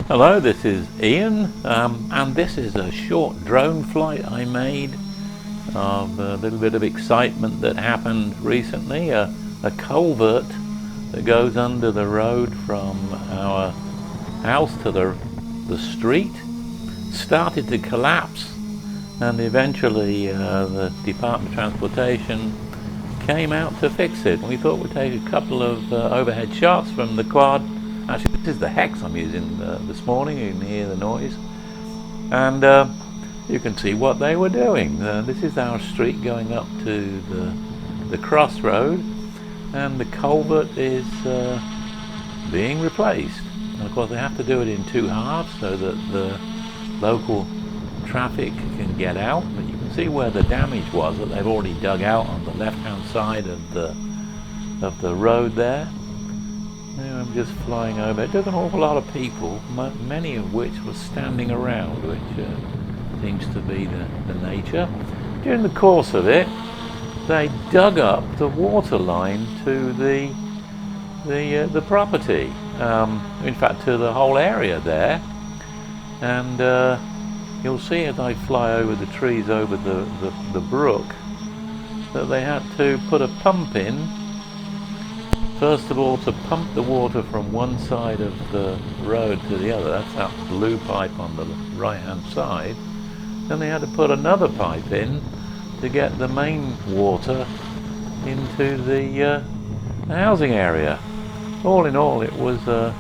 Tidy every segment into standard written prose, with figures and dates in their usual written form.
Hello, this is Ian, and this is a short drone flight I made of a little bit of excitement that happened recently. A culvert that goes under the road from our house to the street started to collapse, and eventually the Department of Transportation came out to fix it. We thought we'd take a couple of overhead shots from the quad. Actually, this is the hex I'm using this morning. You can hear the noise, and you can see what they were doing. This is our street going up to the crossroad, and the culvert is being replaced. And of course, they have to do it in two halves so that the local traffic can get out. But you can see where the damage was, that they've already dug out on the left-hand side of the road there. Now I'm just flying over. It took an awful lot of people, many of which were standing around, which seems to be the nature. During the course of it, they dug up the water line to the property. In fact, to the whole area there. And you'll see as I fly over the trees over the brook that they had to put a pump in. First of all, to pump the water from one side of the road to the other. That's that blue pipe on the right-hand side. Then they had to put another pipe in to get the main water into the housing area. All in all, it was a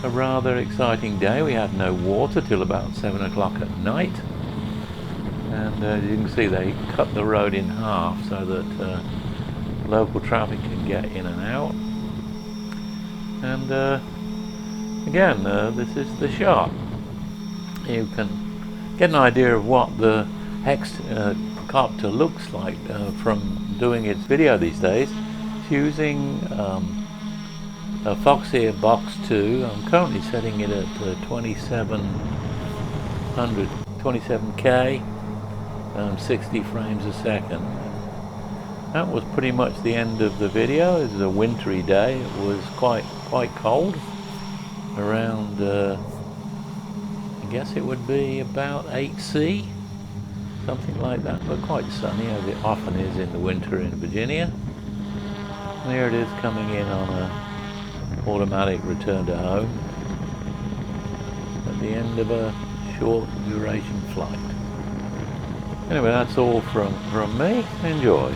rather exciting day. We had no water till about 7 o'clock at night. And as you can see, they cut the road in half so that local traffic can get in and out. And again, this is the shot. You can get an idea of what the hexcopter looks like from doing its video these days. It's using a Foxeer Box 2. I'm currently setting it at 27K, 60 frames a second. That was pretty much the end of the video. It was a wintry day. It was quite cold. Around, I guess it would be about 8C, something like that, but quite sunny, as it often is in the winter in Virginia. And there it is coming in on a automatic return to home at the end of a short duration flight. Anyway, that's all from me. Enjoy.